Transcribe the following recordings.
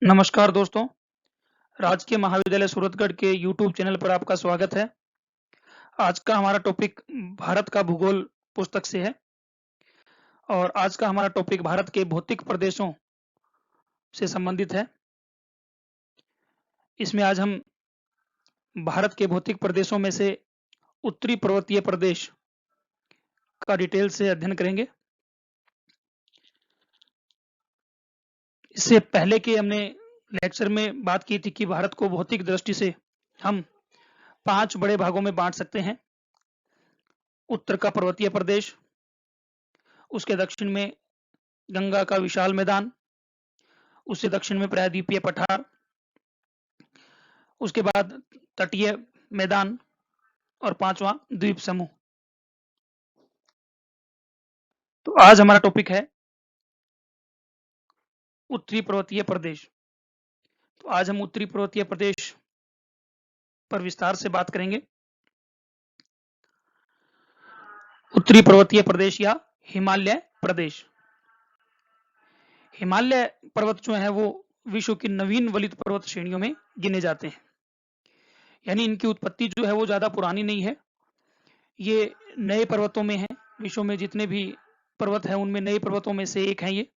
नमस्कार दोस्तों, राजकीय महाविद्यालय सूरतगढ़ के यूट्यूब चैनल पर आपका स्वागत है। आज का हमारा टॉपिक भारत का भूगोल पुस्तक से है और आज का हमारा टॉपिक भारत के भौतिक प्रदेशों से संबंधित है। इसमें आज हम भारत के भौतिक प्रदेशों में से उत्तरी पर्वतीय प्रदेश का डिटेल से अध्ययन करेंगे। इससे पहले के हमने लेक्चर में बात की थी कि भारत को भौतिक दृष्टि से हम 5 बड़े भागों में बांट सकते हैं। उत्तर का पर्वतीय प्रदेश, उसके दक्षिण में गंगा का विशाल मैदान, उससे दक्षिण में प्रायद्वीपीय पठार, उसके बाद तटीय मैदान और 5वां द्वीप समूह। तो आज हमारा टॉपिक है उत्तरी पर्वतीय प्रदेश। तो आज हम उत्तरी पर्वतीय प्रदेश पर विस्तार से बात करेंगे। उत्तरी पर्वतीय प्रदेश या हिमालय प्रदेश। हिमालय पर्वत जो है वो विश्व की नवीन वलित पर्वत श्रेणियों में गिने जाते हैं, यानी इनकी उत्पत्ति जो है वो ज्यादा पुरानी नहीं है। ये नए पर्वतों में है। विश्व में जितने भी पर्वत हैं उनमें नए पर्वतों में से एक है ये।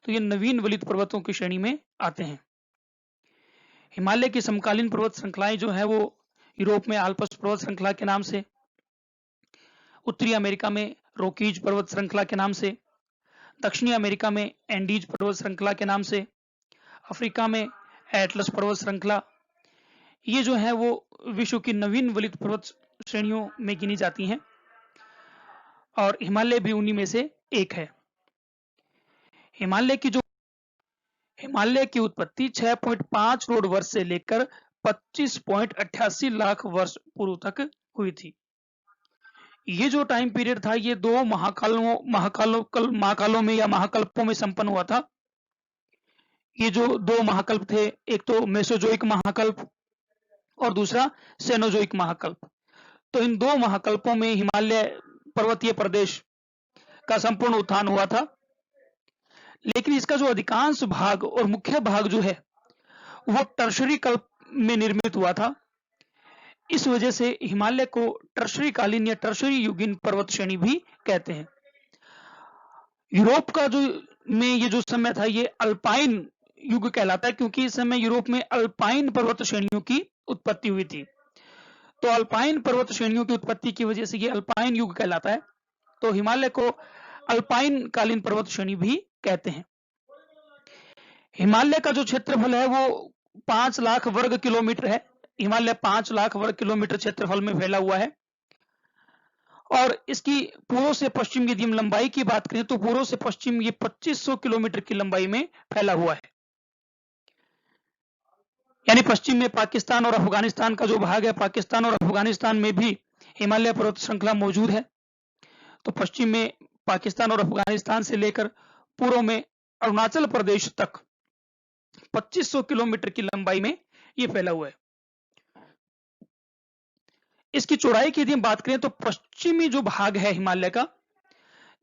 तो ये नवीन वलित पर्वतों की श्रेणी में आते हैं। हिमालय की समकालीन पर्वत श्रृंखलाएं जो है वो यूरोप में आल्प्स पर्वत श्रृंखला के नाम से, उत्तरी अमेरिका में रॉकीज पर्वत श्रृंखला के नाम से, दक्षिणी अमेरिका में एंडीज पर्वत श्रृंखला के नाम से, अफ्रीका में एटलस पर्वत श्रृंखला, ये जो है वो विश्व की नवीन वलित पर्वत श्रेणियों में गिनी जाती हैं और हिमालय भी उन्हीं में से एक है। हिमालय की उत्पत्ति 6.5 करोड़ वर्ष से लेकर 25.88 लाख वर्ष पूर्व तक हुई थी। ये जो टाइम पीरियड था ये दो महाकालों में या महाकल्पों में संपन्न हुआ था। ये जो दो महाकल्प थे, एक तो मेसोजोइक महाकल्प और दूसरा सेनोजोइक महाकल्प। तो इन दो महाकल्पों में हिमालय पर्वतीय प्रदेश का संपूर्ण उत्थान हुआ था, लेकिन इसका जो अधिकांश भाग और मुख्य भाग जो है वो टर्शरी कल्प में निर्मित हुआ था। इस वजह से हिमालय को टर्शरी कालीन या टर्शरी युगीन पर्वत श्रेणी भी कहते हैं। यूरोप का जो में ये जो समय था ये अल्पाइन युग कहलाता है, क्योंकि इस समय यूरोप में अल्पाइन पर्वत श्रेणियों की उत्पत्ति हुई थी। तो अल्पाइन पर्वत श्रेणियों की उत्पत्ति की वजह से ये अल्पाइन युग कहलाता है। तो हिमालय को अल्पाइन कालीन पर्वत श्रेणी भी कहते हैं। हिमालय का जो क्षेत्रफल है वो 5 लाख वर्ग किलोमीटर है। हिमालय 5 लाख वर्ग किलोमीटर क्षेत्रफल में फैला हुआ है और इसकी पूर्व से पश्चिम यदि हम लंबाई की बात करें तो पूर्व से पश्चिम ये 2500 किलोमीटर की लंबाई में फैला हुआ है। यानी पश्चिम में पाकिस्तान और अफगानिस्तान का जो भाग है, पाकिस्तान और अफगानिस्तान में भी हिमालय पर्वत श्रृंखला मौजूद है। तो पश्चिम में पाकिस्तान और अफगानिस्तान से लेकर पूर्व में अरुणाचल प्रदेश तक 2500 किलोमीटर की लंबाई में ये फैला हुआ है। इसकी चौड़ाई की यदि हम बात करें तो पश्चिमी जो भाग है हिमालय का,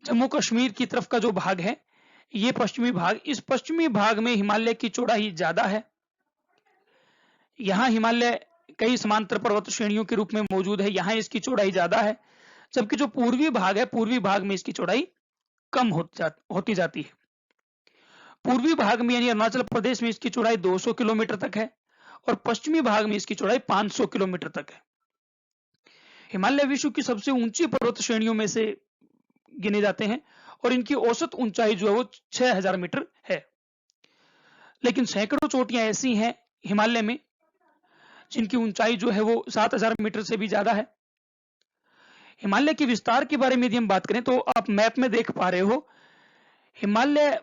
जम्मू कश्मीर की तरफ का जो भाग है, ये पश्चिमी भाग, इस पश्चिमी भाग में हिमालय की चौड़ाई ज्यादा है। यहां हिमालय कई समांतर पर्वत श्रेणियों के रूप में मौजूद है, यहां इसकी चौड़ाई ज्यादा है। जबकि जो पूर्वी भाग है, पूर्वी भाग में इसकी चौड़ाई कम होती जाती है। पूर्वी भाग में यानी अरुणाचल प्रदेश में इसकी चौड़ाई 200 किलोमीटर तक है और पश्चिमी भाग में इसकी चौड़ाई 500 किलोमीटर तक है। हिमालय विश्व की सबसे ऊंची पर्वत श्रेणियों में से गिने जाते हैं और इनकी औसत ऊंचाई जो है वो 6000 मीटर है। लेकिन सैकड़ों चोटियां ऐसी हैं हिमालय में जिनकी ऊंचाई जो है वो 7000 मीटर से भी ज्यादा है। हिमालय के विस्तार के बारे में यदि हम बात करें तो आप मैप में देख पा रहे हो, हिमालय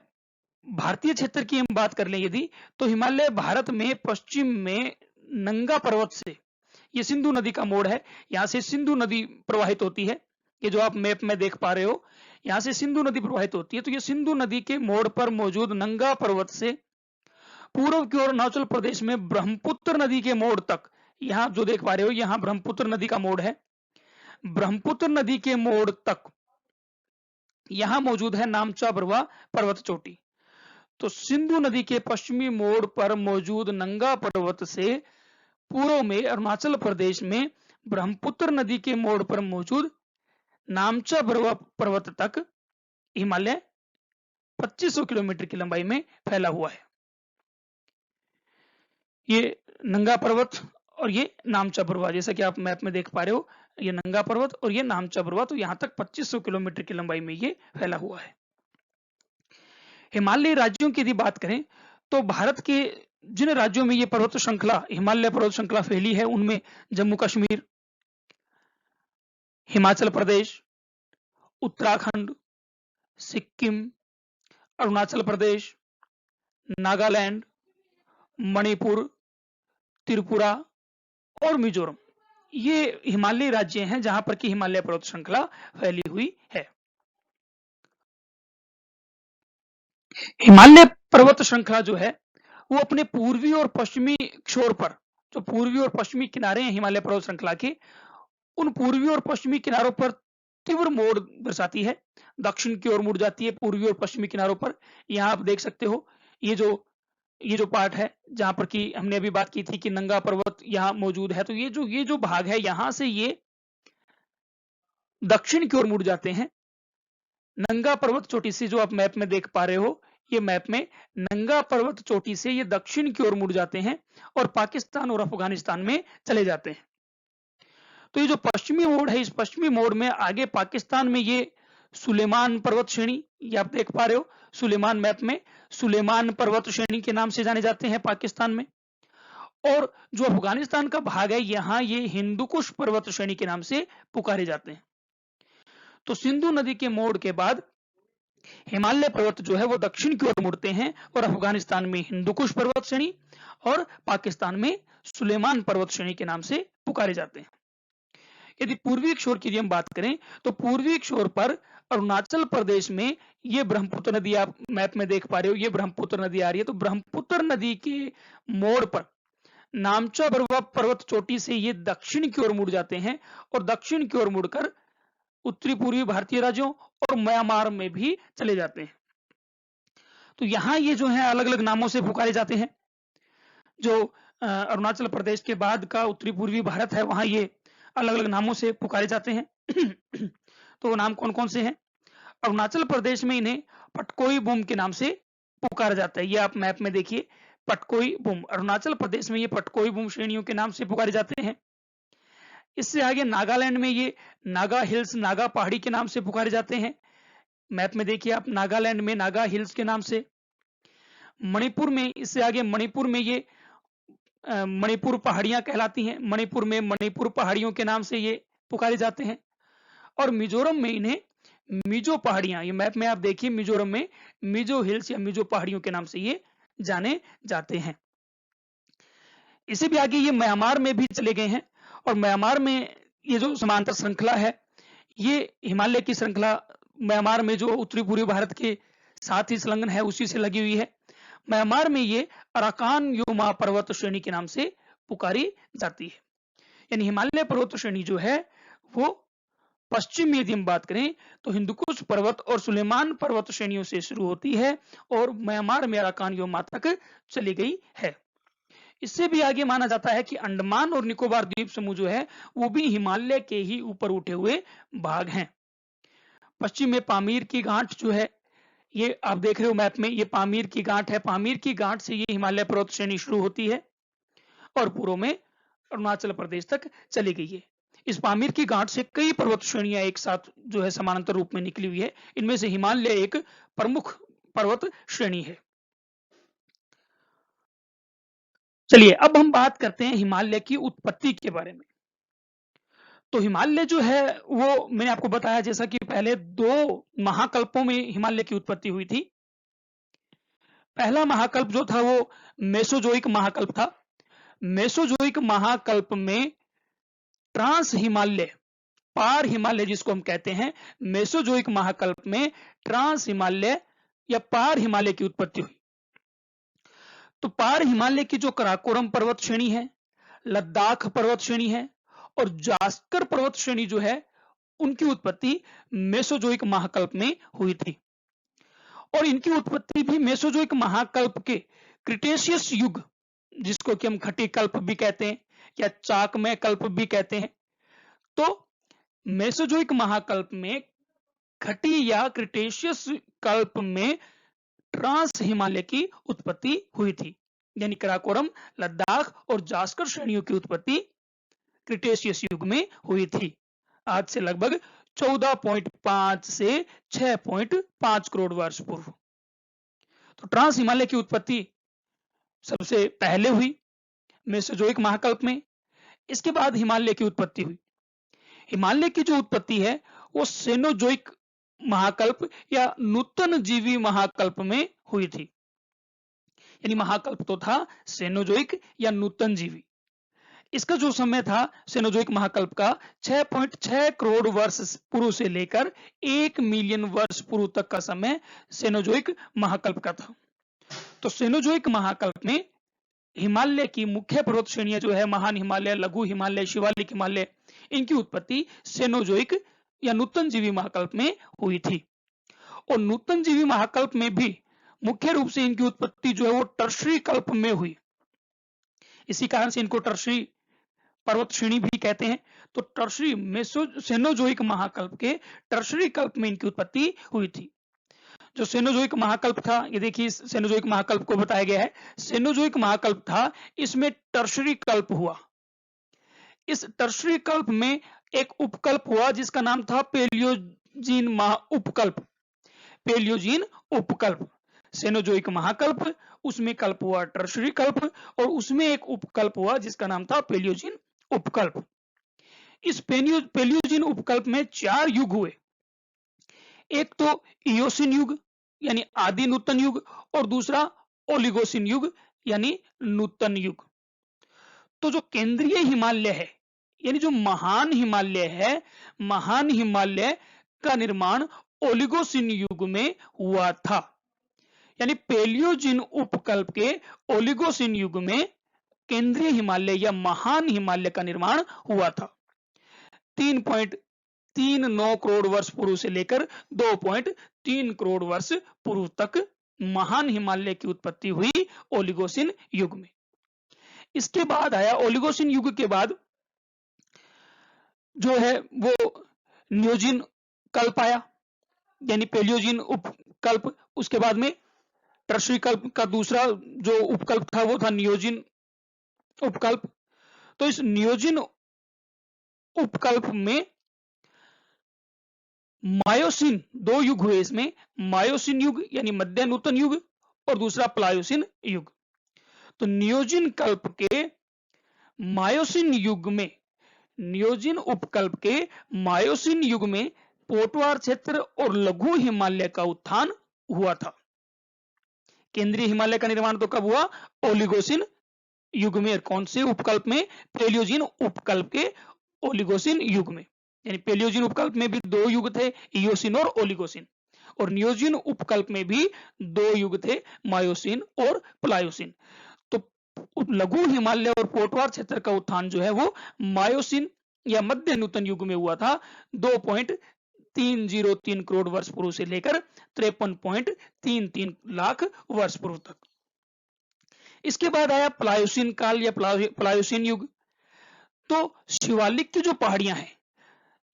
भारतीय क्षेत्र की हम बात कर लें यदि, तो हिमालय भारत में पश्चिम में नंगा पर्वत से, ये सिंधु नदी का मोड़ है, यहां से सिंधु नदी प्रवाहित होती है। ये जो आप मैप में देख पा रहे हो, यहां से सिंधु नदी प्रवाहित होती है। तो ये सिंधु नदी के मोड़ पर मौजूद नंगा पर्वत से पूर्व की ओर अरुणाचल प्रदेश में ब्रह्मपुत्र नदी के मोड़ तक, यहां जो देख पा रहे हो यहां ब्रह्मपुत्र नदी का मोड़ है, ब्रह्मपुत्र नदी के मोड़ तक यहां मौजूद है नामचा बरवा पर्वत चोटी। तो सिंधु नदी के पश्चिमी मोड़ पर मौजूद नंगा पर्वत से पूर्व में अरुणाचल प्रदेश में ब्रह्मपुत्र नदी के मोड़ पर मौजूद नामचा पर्वत तक हिमालय 2500 किलोमीटर की लंबाई में फैला हुआ है। ये नंगा पर्वत और ये नामचा पर्वत, जैसा कि आप मैप में देख पा रहे हो, ये नंगा पर्वत और ये नामचा पर्वत, तो यहां तक 2500 किलोमीटर की लंबाई में ये फैला हुआ है। हिमालयी राज्यों की यदि बात करें तो भारत के जिन राज्यों में ये पर्वत श्रृंखला, हिमालय पर्वत श्रृंखला फैली है, उनमें जम्मू कश्मीर, हिमाचल प्रदेश, उत्तराखंड, सिक्किम, अरुणाचल प्रदेश, नागालैंड, मणिपुर, त्रिपुरा और मिजोरम, ये हिमालयी राज्य हैं जहां पर कि हिमालय पर्वत श्रृंखला फैली हुई है। हिमालय पर्वत श्रृंखला जो है वो अपने पूर्वी और पश्चिमी छोर पर, जो पूर्वी और पश्चिमी किनारे हैं हिमालय पर्वत श्रृंखला के, उन पूर्वी और पश्चिमी किनारों पर तीव्र मोड़ दर्शाती है। दक्षिण की ओर मुड़ जाती है पूर्वी और पश्चिमी किनारों पर। यहाँ आप देख सकते हो ये जो पार्ट है जहां पर कि हमने अभी बात की थी कि नंगा पर्वत यहाँ मौजूद है, तो ये जो भाग है यहां से ये दक्षिण की ओर मुड़ जाते हैं। नंगा पर्वत चोटी से, जो आप मैप में देख पा रहे हो, ये मैप में नंगा पर्वत चोटी से ये दक्षिण की ओर मुड़ जाते हैं और पाकिस्तान और अफगानिस्तान में चले जाते हैं। तो ये जो पश्चिमी मोड़ है, इस पश्चिमी मोड़ में आगे पाकिस्तान में ये सुलेमान पर्वत श्रेणी, ये आप देख पा रहे हो, सुलेमान मैप में सुलेमान पर्वत श्रेणी के नाम से जाने जाते हैं पाकिस्तान में। और जो अफगानिस्तान का भाग है, यहाँ ये हिंदुकुश पर्वत श्रेणी के नाम से पुकारे जाते हैं। तो सिंधु नदी के मोड़ के बाद हिमालय पर्वत जो है वो दक्षिण की ओर मुड़ते हैं और अफगानिस्तान में हिंदुकुश पर्वत श्रेणी और पाकिस्तान में सुलेमान पर्वत श्रेणी के नाम से पुकारे जाते हैं। यदि पूर्वी छोर की हम बात करें तो पूर्वी छोर पर अरुणाचल प्रदेश में ये ब्रह्मपुत्र नदी, आप मैप में देख पा रहे हो, ये ब्रह्मपुत्र नदी आ रही है। तो ब्रह्मपुत्र नदी के मोड़ पर नामचा पर्वत चोटी से ये दक्षिण की ओर मुड़ जाते हैं और दक्षिण की ओर मुड़कर उत्तरी पूर्वी भारतीय राज्यों और म्यांमार में भी चले जाते हैं। तो यहां ये जो है अलग अलग नामों से पुकारे जाते हैं। जो अरुणाचल प्रदेश के बाद का उत्तरी पूर्वी भारत है, वहां ये अलग अलग नामों से पुकारे जाते हैं। तो वो नाम कौन कौन से हैं? अरुणाचल प्रदेश में इन्हें पटकोई बूम के नाम से पुकारा जाता है। ये आप मैप में देखिए, पटकोई बूम, अरुणाचल प्रदेश में ये पटकोई बूम श्रेणियों के नाम से पुकारे जाते हैं। इससे आगे नागालैंड में ये नागा हिल्स, नागा पहाड़ी के नाम से पुकारे जाते हैं। मैप में देखिए आप, नागालैंड में नागा हिल्स के नाम से। मणिपुर में, इससे आगे मणिपुर में ये मणिपुर पहाड़ियां कहलाती हैं, मणिपुर में मणिपुर पहाड़ियों के नाम से ये पुकारे जाते हैं। और मिजोरम में इन्हें मिजो पहाड़ियां, ये मैप में आप देखिए, मिजोरम में मिजो हिल्स या मिजो पहाड़ियों के नाम से ये जाने जाते हैं। इसे भी आगे ये म्यांमार में भी चले गए हैं और म्यांमार में ये जो समांतर श्रृंखला है, ये हिमालय की श्रृंखला म्यांमार में जो उत्तरी पूर्वी भारत के साथ ही संलग्न है, उसी से लगी हुई है। म्यांमार में ये अराकान योमा पर्वत श्रेणी के नाम से पुकारी जाती है। यानी हिमालय पर्वत श्रेणी जो है वो पश्चिम में यदि हम बात करें तो हिंदुकुश पर्वत और सुलेमान पर्वत श्रेणियों से शुरू होती है और म्यांमार में अराकान योमा तक चली गई है। इससे भी आगे माना जाता है कि अंडमान और निकोबार द्वीप समूह जो है वो भी हिमालय के ही ऊपर उठे हुए भाग हैं। पश्चिम में पामीर की गांठ जो है, ये आप देख रहे हो मैप में, ये पामीर की गांठ है। पामीर की गांठ से ये हिमालय पर्वत श्रेणी शुरू होती है और पूर्व में अरुणाचल प्रदेश तक चली गई है। इस पामीर की गांठ से कई पर्वत श्रेणियां एक साथ जो है समानांतर रूप में निकली हुई है। इनमें से हिमालय एक प्रमुख पर्वत श्रेणी है। चलिए अब हम बात करते हैं हिमालय की उत्पत्ति के बारे में। तो हिमालय जो है वो मैंने आपको बताया, जैसा कि पहले 2 महाकल्पों में हिमालय की उत्पत्ति हुई थी। पहला महाकल्प जो था वो मेसोजोइक महाकल्प था। मेसोजोइक महाकल्प में ट्रांस हिमालय, पार हिमालय जिसको हम कहते हैं, मेसोजोइक महाकल्प में ट्रांस हिमालय या पार हिमालय की उत्पत्ति हुई। तो पार हिमालय की जो कराकोरम पर्वत श्रेणी है, लद्दाख पर्वत श्रेणी है और जास्कर पर्वत श्रेणी जो है, उनकी उत्पत्ति मेसोजोइक महाकल्प में हुई थी। और इनकी उत्पत्ति भी मेसोजोइक महाकल्प के क्रिटेशियस युग, जिसको कि हम खटी कल्प भी कहते हैं या चाकमय कल्प भी कहते हैं, तो मेसोजोइक महाकल्प में खटी या क्रिटेशियस कल्प में ट्रांस हिमालय की उत्पत्ति हुई थी। यानी कराकोरम, लद्दाख और जास्कर श्रेणियों की उत्पत्ति क्रिटेशियस युग में हुई थी, आज से लगभग 14.5 से 6.5 करोड़ वर्ष पूर्व। तो ट्रांस हिमालय की उत्पत्ति सबसे पहले हुई मेसोजोइक महाकल्प में। इसके बाद हिमालय की उत्पत्ति हुई। हिमालय की जो उत्पत्ति है वो सेनोजोइक महाकल्प या नूतन जीवी महाकल्प में हुई थी। यानी महाकल्प तो था सेनोजोइक या नूतन जीवी। इसका जो समय था सेनोजोइक महाकल्प का 6.6 करोड़ वर्ष पूर्व से लेकर 1 मिलियन वर्ष पूर्व तक का समय सेनोजोइक महाकल्प का था। तो सेनोजोइक महाकल्प में हिमालय की मुख्य पर्वत श्रेणियां जो है महान हिमालय, लघु हिमालय, शिवालिक हिमालय, इनकी उत्पत्ति सेनोजोइक या नूतन जीवी महाकल्प में हुई थी। और नूतन जीवी महाकल्प में भी मुख्य रूप से इनकी उत्पत्ति जो है वो टर्शरी कल्प में हुई। इसी कारण से इनको टर्शरी पर्वत श्रेणी भी कहते हैं। तो टर्शरी सेनोजोइक महाकल्प के टर्शरी कल्प में इनकी उत्पत्ति हुई थी। जो सेनोजोइक महाकल्प था, ये देखिए सेनोजोइक महाकल्प को बताया गया है। सेनोजोइक महाकल्प था, इसमें टर्शरी कल्प हुआ। इस टर्शरी कल्प में एक उपकल्प हुआ जिसका नाम था पेलियोजीन उपकल्प। पेलियोजीन उपकल्प, सेनोजोइक महाकल्प, उसमें कल्प हुआ टर्शरी कल्प, और उसमें एक उपकल्प हुआ जिसका नाम था पेलियोजीन उपकल्प। इस पेलियोजीन उपकल्प में 4 युग हुए। एक तो इयोसिन युग यानी आदि नूतन युग, और दूसरा ओलिगोसिन युग यानी नूतन युग। तो जो केंद्रीय हिमालय है यानी जो महान हिमालय है, महान हिमालय का निर्माण ओलिगोसिन युग में हुआ था। यानी पेलियोजिन उपकल्प के ओलिगोसिन युग में केंद्रीय हिमालय या महान हिमालय का निर्माण हुआ था। 3.39 करोड़ वर्ष पूर्व से लेकर 2.3 करोड़ वर्ष पूर्व तक महान हिमालय की उत्पत्ति हुई ओलिगोसिन युग में। इसके बाद आया ओलिगोसिन युग के बाद जो है वो नियोजिन कल्प आया, यानी पेलियोजिन उपकल्प। उसके बाद में टर्शरी कल्प का दूसरा जो उपकल्प था वो था नियोजिन उपकल्प। तो इस नियोजिन उपकल्प में मायोसिन 2 युग हुए। इसमें मायोसिन युग यानी मध्य नूतन युग, और दूसरा प्लायोसिन युग। तो नियोजिन कल्प के मायोसिन युग में, नियोजिन उपकल्प के मायोसिन युग में पोटवार क्षेत्र और लघु हिमालय का उत्थान हुआ था। केंद्रीय हिमालय का निर्माण तो कब हुआ? ओलिगोसिन युग में। कौन से उपकल्प में? पेलियोजिन उपकल्प के ओलिगोसिन युग में। यानी पेलियोजिन उपकल्प में भी 2 युग थे, इयोसिन और ओलिगोसिन, और नियोजिन उपकल्प में भी 2 युग थे, मायोसिन और प्लायोसिन। तो लघु हिमालय और पोटवार क्षेत्र का उत्थान जो है वो मायोसिन या मध्य नूतन युग में हुआ था, 2.303 करोड़ वर्ष पूर्व से लेकर 53.33 लाख वर्ष पूर्व तक। इसके बाद आया प्लायोसिन काल या प्लायोसिन युग। तो शिवालिक की जो पहाड़ियां हैं,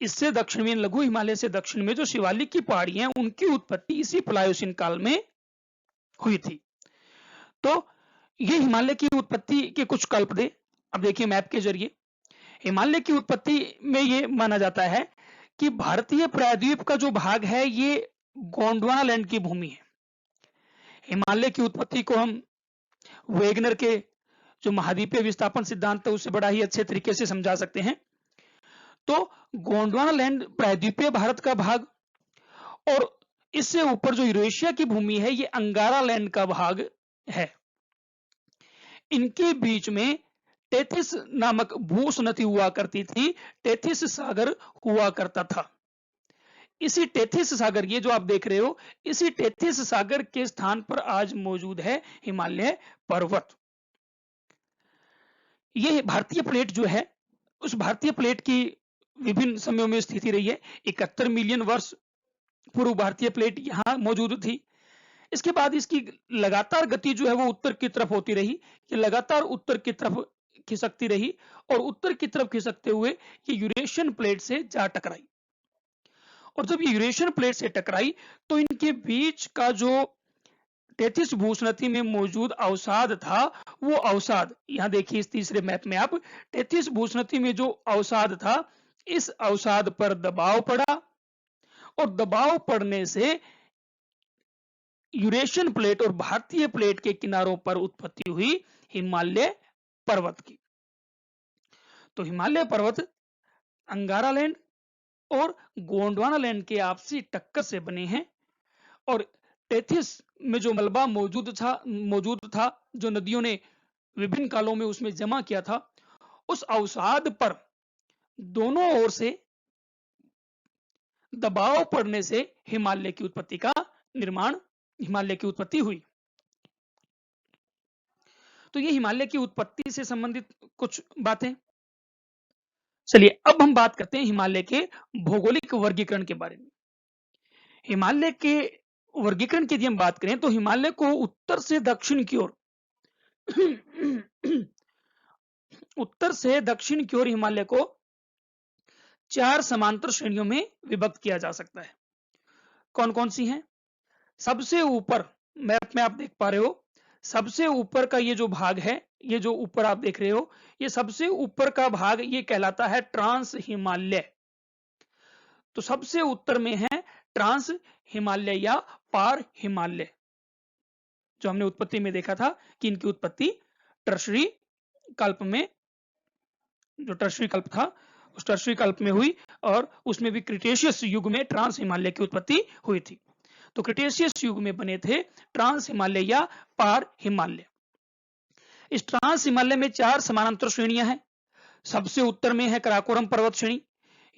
इससे दक्षिण में, लघु हिमालय से दक्षिण में जो शिवालिक की पहाड़ियां हैं, उनकी उत्पत्ति इसी प्लायोसिन काल में हुई थी। तो ये हिमालय की उत्पत्ति के कुछ कल्प थे। अब देखिए मैप के जरिए, हिमालय की उत्पत्ति में ये माना जाता है कि भारतीय प्रायद्वीप का जो भाग है ये गोंडवाना लैंड की भूमि है। हिमालय की उत्पत्ति को हम वेगनर के जो महाद्वीपीय विस्थापन सिद्धांत है उससे बड़ा ही अच्छे तरीके से समझा सकते हैं। तो गोंडवाना लैंड प्रायद्वीपीय भारत का भाग, और इससे ऊपर जो यूरेशिया की भूमि है ये अंगारा लैंड का भाग है। इनके बीच में टेथिस नामक भूसनति हुआ करती थी, टेथिस सागर हुआ करता था। इसी टेथिस सागर, ये जो आप देख रहे हो, इसी टेथिस सागर के स्थान पर आज मौजूद है हिमालय पर्वत। ये भारतीय प्लेट जो है, उस भारतीय प्लेट की विभिन्न समयों में स्थिति रही है। 71 मिलियन वर्ष पूर्व भारतीय प्लेट यहां मौजूद थी। इसके बाद इसकी लगातार गति जो है वो उत्तर की तरफ होती रही, ये लगातार उत्तर की तरफ खिसकती रही और उत्तर की तरफ खिसकते हुए ये यूरेशियन प्लेट से जा टकराई। और जब ये यूरेशियन प्लेट से टकराई तो इनके बीच का जो तैतीस भूस्नति में मौजूद अवसाद था, वो अवसाद यहां देखिए इस तीसरे मैप में आप, तैतीस भूस्नति में जो अवसाद था, इस अवसाद पर दबाव पड़ा और दबाव पड़ने से यूरेशियन प्लेट और भारतीय प्लेट के किनारों पर उत्पत्ति हुई हिमालय पर्वत की। तो हिमालय पर्वत अंगारा लैंड और गोंडवाना लैंड के आपसी टक्कर से बने हैं और तैतीस में जो मलबा मौजूद था जो नदियों ने विभिन्न कालों में उसमें जमा किया था, उस अवसाद पर दोनों ओर से दबाव पड़ने से हिमालय की उत्पत्ति हुई। तो ये हिमालय की उत्पत्ति से संबंधित कुछ बातें। चलिए अब हम बात करते हैं हिमालय के भौगोलिक वर्गीकरण के बारे में। हिमालय के वर्गीकरण की यदि हम बात करें तो हिमालय को उत्तर से दक्षिण की ओर हिमालय को 4 समांतर श्रेणियों में विभक्त किया जा सकता है। कौन कौन सी हैं? सबसे ऊपर मैप में आप देख पा रहे हो, सबसे ऊपर का ये जो भाग है, ये जो ऊपर आप देख रहे हो, ये सबसे ऊपर का भाग ये कहलाता है ट्रांस हिमालय। तो सबसे उत्तर में है ट्रांस हिमालय या पार हिमालय, जो हमने उत्पत्ति में देखा था कि इनकी उत्पत्ति टर्शरी कल्प में, जो टर्शरी कल्प था उस टर्शरी कल्प में हुई और उसमें भी क्रिटेशियस युग में ट्रांस हिमालय की उत्पत्ति हुई थी। तो क्रिटेशियस युग में बने थे ट्रांस हिमालय या पार हिमालय। इस ट्रांस हिमालय में 4 समानांतर श्रेणियां हैं। सबसे उत्तर में है कराकोरम पर्वत श्रेणी,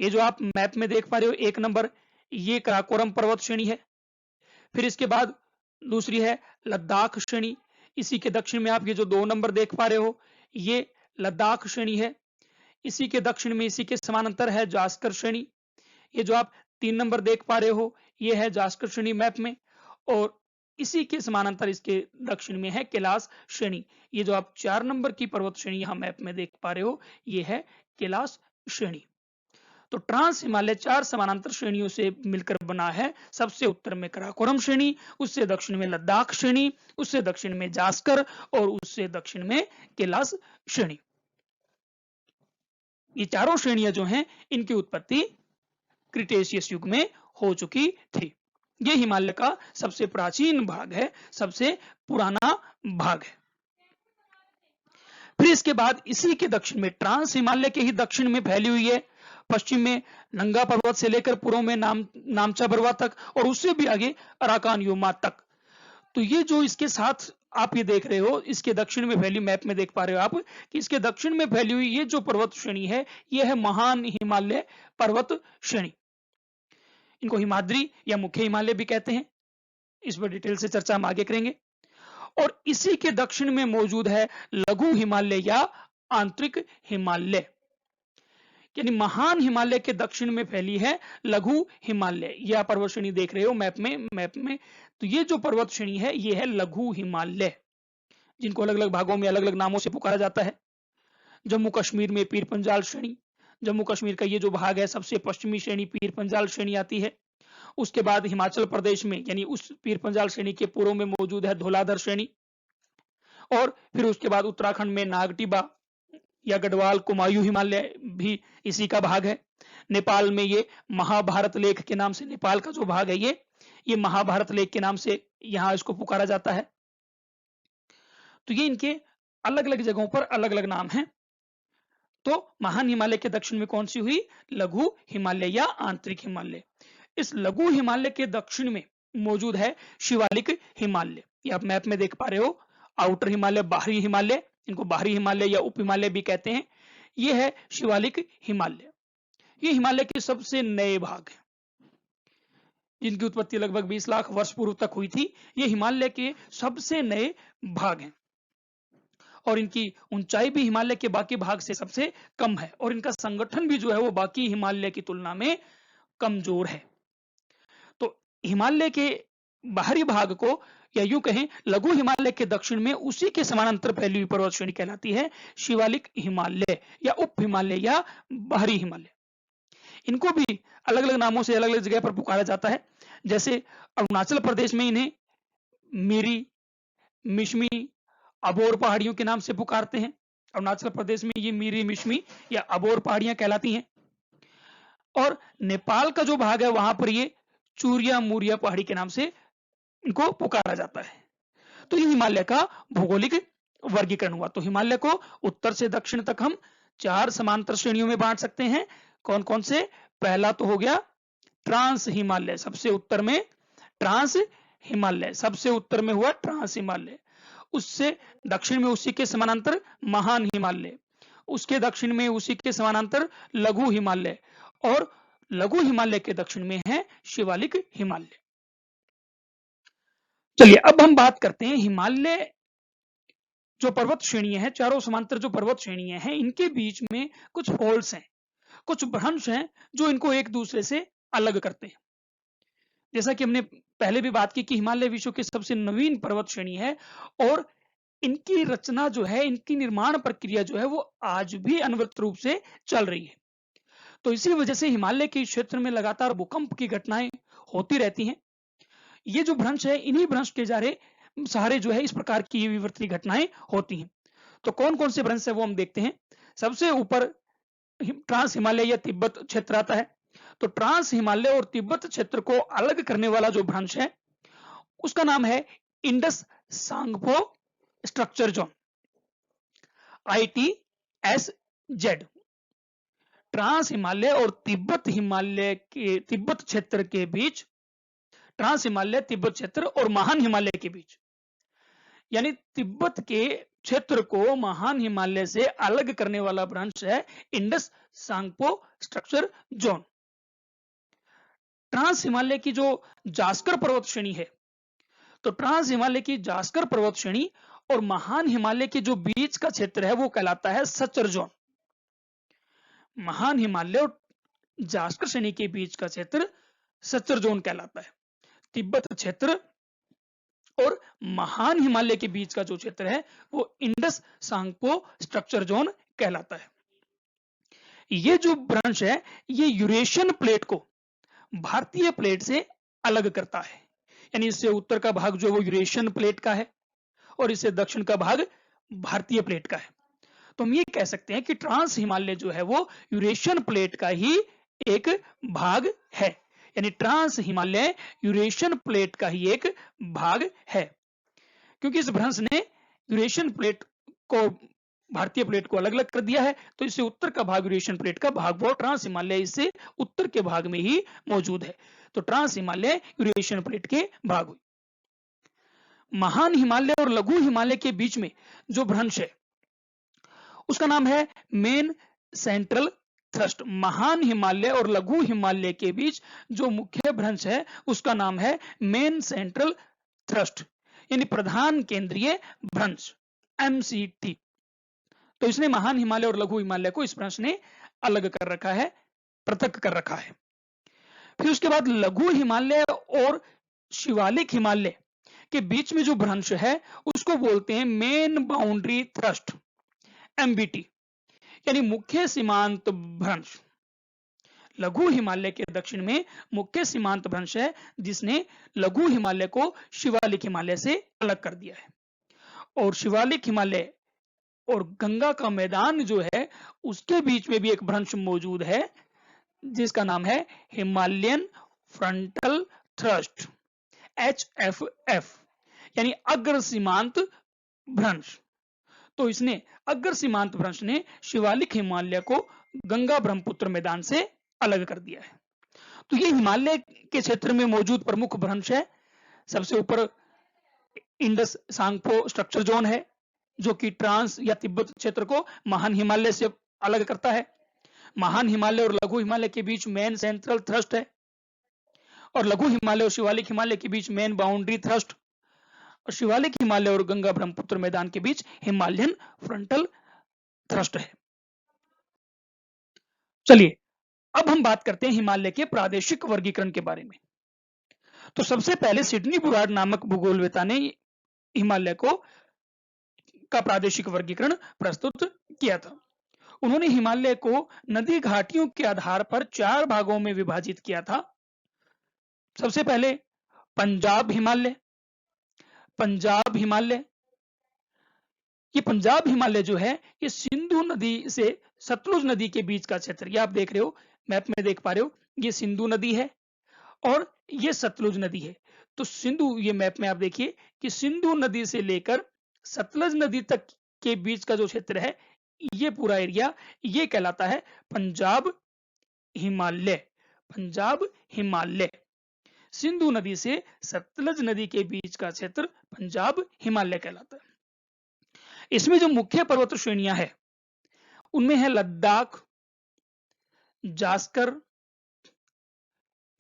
ये जो आप मैप में देख पा रहे हो 1 नंबर, ये कराकोरम पर्वत श्रेणी है। फिर इसके बाद दूसरी है लद्दाख श्रेणी, इसी के दक्षिण में आप ये जो 2 नंबर देख पा रहे हो, ये लद्दाख श्रेणी है। इसी के दक्षिण में इसी के समानांतर है जास्कर श्रेणी, ये जो आप 3 नंबर देख पा रहे हो, ये है जास्कर श्रेणी मैप में। और इसी के समानांतर इसके दक्षिण में है कैलाश श्रेणी, ये जो आप 4 नंबर की पर्वत श्रेणी यहां मैप में देख पा रहे हो, ये है कैलाश श्रेणी। तो ट्रांस हिमालय 4 समानांतर श्रेणियों से मिलकर बना है। सबसे उत्तर में कराकोरम श्रेणी, उससे दक्षिण में लद्दाख श्रेणी, उससे दक्षिण में जास्कर और उससे दक्षिण में कैलाश श्रेणी। ये चारों श्रेणियां जो हैं इनकी उत्पत्ति क्रिटेशियस युग में हो चुकी थी। ये हिमालय का सबसे प्राचीन भाग है, सबसे पुराना भाग है। फिर इसके बाद इसी के दक्षिण में ट्रांस हिमालय के ही दक्षिण में फैली हुई है, पश्चिम में नंगा पर्वत से लेकर पूर्व में नामचा बरवा तक और उससे भी आगे अराकान योमा तक। तो ये जो इसके साथ आप ये देख रहे हो, इसके दक्षिण में फैली, मैप में देख पा रहे हो आप कि इसके दक्षिण में फैली हुई ये जो पर्वत श्रेणी है, ये है महान हिमालय पर्वत श्रेणी। इनको हिमाद्री या मुख्य हिमालय भी कहते हैं, इस पर डिटेल से चर्चा हम आगे करेंगे। और इसी के दक्षिण में मौजूद है लघु हिमालय या आंतरिक हिमालय, यानी महान हिमालय के दक्षिण में फैली है लघु हिमालय। यह पर्वत श्रेणी देख रहे हो मैप में। तो ये जो पर्वत श्रेणी है ये है लघु हिमालय, जिनको अलग अलग भागों में अलग अलग नामों से पुकारा जाता है। जम्मू कश्मीर में पीर पंजाल श्रेणी, जम्मू कश्मीर का ये जो भाग है सबसे पश्चिमी श्रेणी पीर पंजाल श्रेणी आती है। उसके बाद हिमाचल प्रदेश में यानी उस पीर पंजाल श्रेणी के पूर्व में मौजूद है धौलाधर श्रेणी। और फिर उसके बाद उत्तराखंड में नागटिबा या गढ़वाल कुमायूं हिमालय भी इसी का भाग है। नेपाल में ये महाभारत लेक के नाम से, नेपाल का जो भाग है ये महाभारत लेक के नाम से यहां इसको पुकारा जाता है। तो ये इनके अलग अलग जगहों पर अलग अलग नाम हैं। तो महान हिमालय के दक्षिण में कौन सी हुई? लघु हिमालय या आंतरिक हिमालय। इस लघु हिमालय के दक्षिण में मौजूद है शिवालिक हिमालय, ये आप मैप में देख पा रहे हो। आउटर हिमालय, बाहरी हिमालय, इनको बाहरी हिमालय या उप हिमालय भी कहते हैं। ये है शिवालिक हिमालय। ये हिमालय के सबसे नए भाग हैं, जिनकी उत्पत्ति लगभग 20 लाख वर्ष पूर्व तक हुई थी। ये हिमालय के सबसे नए भाग हैं और इनकी ऊंचाई भी हिमालय के बाकी भाग से सबसे कम है और इनका संगठन भी जो है वो बाकी हिमालय की तुलना में कमजोर है। तो हिमालय के बाहरी भाग को या यूं कहें लघु हिमालय के दक्षिण में उसी के समानांतर फैली हुई पर्वत श्रेणी कहलाती है शिवालिक हिमालय या उप हिमालय या बाहरी हिमालय। इनको भी अलग अलग नामों से अलग अलग जगह पर पुकारा जाता है। जैसे अरुणाचल प्रदेश में इन्हें मिरी, मिश्मी, अबोर पहाड़ियों के नाम से पुकारते हैं। अरुणाचल प्रदेश में ये मिरी, मिश्मी या अबोर पहाड़ियां कहलाती हैं। और नेपाल का जो भाग है वहां पर ये चूरिया मूरिया पहाड़ी के नाम से इनको पुकारा जाता है। तो ये हिमालय का भौगोलिक वर्गीकरण हुआ। तो हिमालय को उत्तर से दक्षिण तक हम 4 समांतर श्रेणियों में बांट सकते हैं। कौन कौन से? पहला तो हो गया ट्रांस हिमालय, सबसे उत्तर में ट्रांस हिमालय, सबसे उत्तर में हुआ ट्रांस हिमालय। उससे दक्षिण में उसी के समानांतर महान हिमालय, उसके दक्षिण में उसी के समानांतर लघु हिमालय, और लघु हिमालय के दक्षिण में है शिवालिक हिमालय। चलिए अब हम बात करते हैं हिमालय जो पर्वत श्रेणियां हैं, चारों समांतर जो पर्वत श्रेणियां हैं, इनके बीच में कुछ फोल्ड्स हैं, कुछ भ्रंश हैं जो इनको एक दूसरे से अलग करते हैं। जैसा कि हमने पहले भी बात की कि हिमालय विश्व की सबसे नवीन पर्वत श्रेणी है और इनकी रचना जो है, इनकी निर्माण प्रक्रिया जो है वो आज भी अनवरत रूप से चल रही है। तो इसी वजह से हिमालय के क्षेत्र में लगातार भूकंप की घटनाएं होती रहती हैं। ये जो भ्रंश है, इन्हीं भ्रंश के सहारे जो है इस प्रकार की विवर्तनीय घटनाएं होती हैं। तो कौन कौन से भ्रंश है वो हम देखते हैं। सबसे ऊपर ट्रांस हिमालय या तिब्बत क्षेत्र आता है। तो ट्रांस हिमालय और तिब्बत क्षेत्र को अलग करने वाला जो भ्रंश है उसका नाम है Indus Tsangpo structure zone, ITSZ। Trans Himalaya और तिब्बत हिमालय के तिब्बत क्षेत्र के बीच, ट्रांस हिमालय तिब्बत क्षेत्र और महान हिमालय के बीच, यानी तिब्बत के क्षेत्र को महान हिमालय से अलग करने वाला भ्रंश है Indus Tsangpo structure zone. Trans Himalaya की जो जास्कर पर्वत श्रेणी है, तो ट्रांस हिमालय की जास्कर पर्वत श्रेणी और महान हिमालय के जो बीच का क्षेत्र है वो कहलाता है सचर जोन। महान हिमालय और जास्कर श्रेणी के बीच का क्षेत्र सचर जोन कहलाता है। तिब्बत क्षेत्र और महान हिमालय के बीच का जो क्षेत्र है वो इंडस सांगपो स्ट्रक्चर जोन कहलाता है। ये जो भ्रंश है ये यूरेशियन प्लेट को भारतीय प्लेट से अलग करता है, यानी इससे उत्तर का भाग जो वो यूरेशियन प्लेट का है और इससे दक्षिण का भाग भारतीय प्लेट का है। तो हम ये कह सकते हैं कि ट्रांस हिमालय जो है वो यूरेशियन प्लेट का ही एक भाग है, यानी ट्रांस हिमालय यूरेशियन प्लेट का ही एक भाग है। क्योंकि इस भ्रंश ने यूरेशियन प्लेट को भारतीय प्लेट को अलग अलग कर दिया है, तो इससे उत्तर का भाग यूरेशियन प्लेट का भाग वो ट्रांस हिमालय इससे उत्तर के भाग में ही मौजूद है। तो ट्रांस हिमालय यूरेशियन प्लेट के भाग हुई। महान हिमालय और लघु हिमालय के बीच में जो भ्रंश है उसका नाम है मेन सेंट्रल थ्रस्ट। महान हिमालय और लघु हिमालय के बीच जो मुख्य भ्रंश है उसका नाम है मेन सेंट्रल थ्रस्ट, यानी प्रधान केंद्रीय भ्रंश, MCT। तो इसने महान हिमालय और लघु हिमालय को इस भ्रंश ने अलग कर रखा है, पृथक कर रखा है। फिर उसके बाद लघु हिमालय और शिवालिक हिमालय के बीच में जो भ्रंश है उसको बोलते हैं मेन बाउंड्री थ्रस्ट, MBT, यानी मुख्य सीमांत भ्रंश। लघु हिमालय के दक्षिण में मुख्य सीमांत भ्रंश है जिसने लघु हिमालय को शिवालिक हिमालय से अलग कर दिया है। और शिवालिक हिमालय और गंगा का मैदान जो है उसके बीच में भी एक भ्रंश मौजूद है जिसका नाम है हिमालयन फ्रंटल थ्रस्ट, HFF, यानी अग्र सीमांत भ्रंश। तो इसने अग्र सीमांत भ्रंश ने शिवालिक हिमालय को गंगा ब्रह्मपुत्र मैदान से अलग कर दिया है। तो ये हिमालय के क्षेत्र में मौजूद प्रमुख भ्रंश है। सबसे ऊपर इंडस सांगपो स्ट्रक्चर जोन है जो कि ट्रांस या तिब्बत क्षेत्र को महान हिमालय से अलग करता है। महान हिमालय और लघु हिमालय के बीच मेन सेंट्रल थ्रस्ट है और लघु हिमालय और शिवालिक हिमालय के बीच मेन बाउंड्री थ्रस्ट, और शिवालिक हिमालय और गंगा ब्रह्मपुत्र मैदान के बीच हिमालयन फ्रंटल थ्रस्ट है। चलिए अब हम बात करते हैं हिमालय के प्रादेशिक वर्गीकरण के बारे में। तो सबसे पहले सिडनी बुलार्ड नामक भूगोलवेता ने हिमालय का प्रादेशिक वर्गीकरण प्रस्तुत किया था। उन्होंने हिमालय को नदी घाटियों के आधार पर 4 भागों में विभाजित किया था। सबसे पहले पंजाब हिमालय। पंजाब हिमालय, ये पंजाब हिमालय जो है ये सिंधु नदी से सतलुज नदी के बीच का क्षेत्र, ये आप देख रहे हो, मैप में देख पा रहे हो, ये सिंधु नदी है और ये सतलुज नदी है। तो सिंधु, ये मैप में आप देखिए कि सिंधु नदी से लेकर सतलुज नदी तक के बीच का जो क्षेत्र है, ये पूरा एरिया, ये कहलाता है पंजाब हिमालय। पंजाब हिमालय, सिंधु नदी से सतलुज नदी के बीच का क्षेत्र पंजाब हिमालय कहलाता है। इसमें जो मुख्य पर्वत श्रेणियां हैं उनमें है लद्दाख, जास्कर,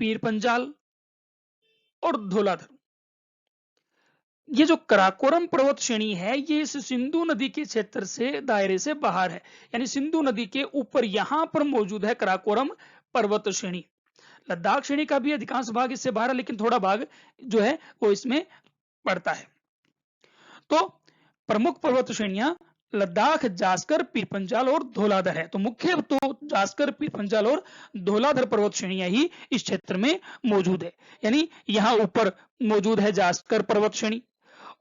पीर पंजाल और धौलाधर। ये जो कराकोरम पर्वत श्रेणी है ये इस सिंधु नदी के क्षेत्र से, दायरे से बाहर है, यानी सिंधु नदी के ऊपर यहां पर मौजूद है कराकोरम पर्वत श्रेणी। लद्दाख श्रेणी का भी अधिकांश भाग इससे बाहर है, लेकिन थोड़ा भाग जो है वो इसमें पड़ता है। तो प्रमुख पर्वत श्रेणियां लद्दाख, जास्कर, पीर पंजाल और धौलाधर है। तो मुख्य तो जास्कर, पीर पंजाल और धौलाधर पर्वत श्रेणियां ही इस क्षेत्र में मौजूद है। यानी यहाँ ऊपर मौजूद है जास्कर पर्वत श्रेणी,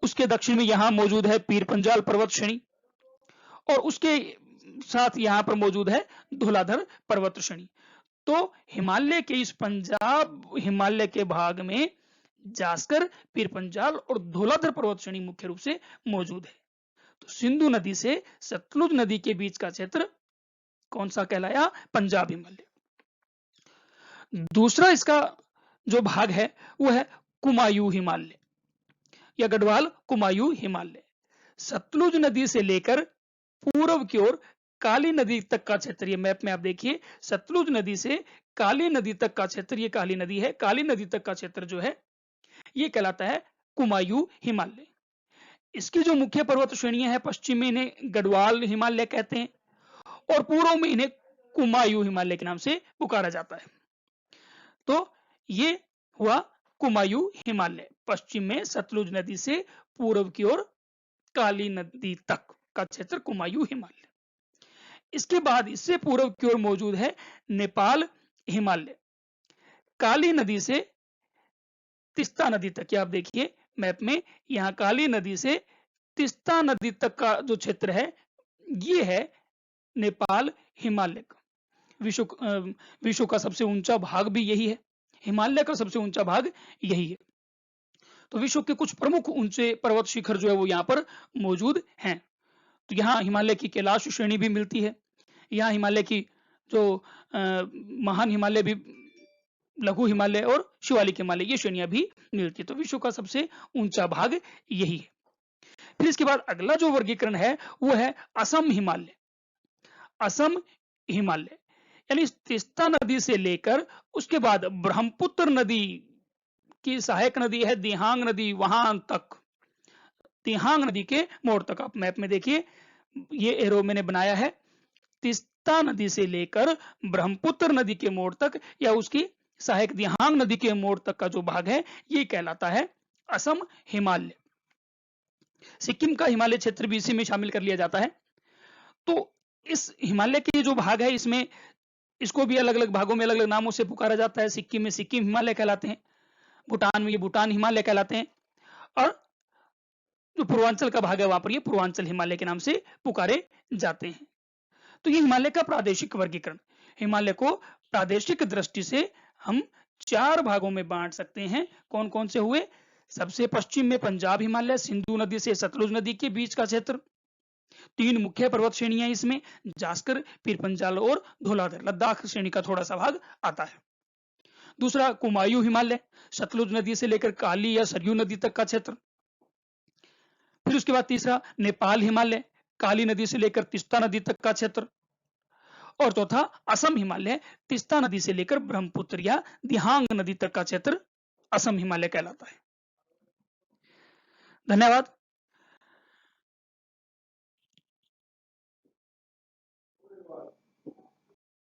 उसके दक्षिण में यहाँ मौजूद है पीर पंजाल पर्वत श्रेणी और उसके साथ यहाँ पर मौजूद है धौलाधर पर्वत श्रेणी। तो हिमालय के इस पंजाब हिमालय के भाग में जास्कर, पीर पंजाल और धौलाधर पर्वत श्रेणी मुख्य रूप से मौजूद है। तो सिंधु नदी से सतलुज नदी के बीच का क्षेत्र कौन सा कहलाया? पंजाब हिमालय। दूसरा इसका जो भाग है वो है कुमायूं हिमालय या गढ़वाल कुमायूं हिमालय। सतलुज नदी से लेकर पूर्व की ओर काली नदी तक का क्षेत्र, ये मैप में आप देखिए, सतलुज नदी से काली नदी तक का क्षेत्र, ये काली नदी है, काली नदी तक का क्षेत्र जो है ये कहलाता है कुमायूं हिमालय। इसकी जो मुख्य पर्वत श्रेणियां हैं, पश्चिम में इन्हें गढ़वाल हिमालय कहते हैं और पूर्व में इन्हें कुमायूं हिमालय के नाम से पुकारा जाता है। तो ये हुआ कुमायूं हिमालय, पश्चिम में सतलुज नदी से पूर्व की ओर काली नदी तक का क्षेत्र कुमायूं हिमालय। इसके बाद इससे पूर्व की ओर मौजूद है नेपाल हिमालय, काली नदी से तीस्ता नदी तक। आप देखिए मैप में, यहाँ काली नदी से तीस्ता नदी तक का जो क्षेत्र है ये है नेपाल हिमालय का। विश्व का सबसे ऊंचा भाग भी यही है, हिमालय का सबसे ऊंचा भाग यही है। तो विश्व के कुछ प्रमुख ऊंचे पर्वत शिखर जो है वो यहाँ पर मौजूद हैं। तो यहाँ हिमालय की कैलाश श्रेणी भी मिलती है, यहाँ हिमालय की जो महान हिमालय भी, लघु हिमालय और शिवालिक हिमालय, ये श्रेणियां भी मिलती है। तो विश्व का सबसे ऊंचा भाग यही है। फिर इसके बाद अगला जो वर्गीकरण है वो है असम हिमालय। असम हिमालय यानी तीस्ता नदी से लेकर उसके बाद ब्रह्मपुत्र नदी की सहायक नदी है दिहांग नदी, वहां तक, दिहांग नदी के मोड़ तक। आप मैप में देखिए, ये एरो मैंने बनाया है, तीस्ता नदी से लेकर ब्रह्मपुत्र नदी के मोड़ तक या उसकी सहायक दिहांग नदी के मोड़ तक का जो भाग है ये कहलाता है असम हिमालय। सिक्किम का हिमालय क्षेत्र भी इसी में शामिल कर लिया जाता है। तो इस हिमालय के जो भाग है इसमें, इसको भी अलग अलग भागों में अलग अलग नामों से पुकारा जाता है। सिक्किम में सिक्किम हिमालय कहलाते हैं, भूटान में ये भूटान हिमालय कहलाते हैं और जो पूर्वांचल का भाग है वहां पर ये पूर्वांचल हिमालय के नाम से पुकारे जाते हैं। तो ये हिमालय का प्रादेशिक वर्गीकरण। हिमालय को प्रादेशिक दृष्टि से हम 4 भागों में बांट सकते हैं। कौन कौन से हुए? सबसे पश्चिम में पंजाब हिमालय, सिंधु नदी से सतलुज नदी के बीच का क्षेत्र। 3 मुख्य पर्वत श्रेणियां इसमें, जास्कर, पीर पंजाल और धौलाधर। लद्दाख श्रेणी का थोड़ा सा भाग आता है। दूसरा कुमायूं हिमालय, सतलुज नदी से लेकर काली या सरयू नदी तक का क्षेत्र। फिर उसके बाद तीसरा नेपाल हिमालय, काली नदी से लेकर तीस्ता नदी तक का क्षेत्र। और चौथा असम हिमालय, तीस्ता नदी से लेकर ब्रह्मपुत्र या दिहांग नदी तक का क्षेत्र असम हिमालय कहलाता है। धन्यवाद।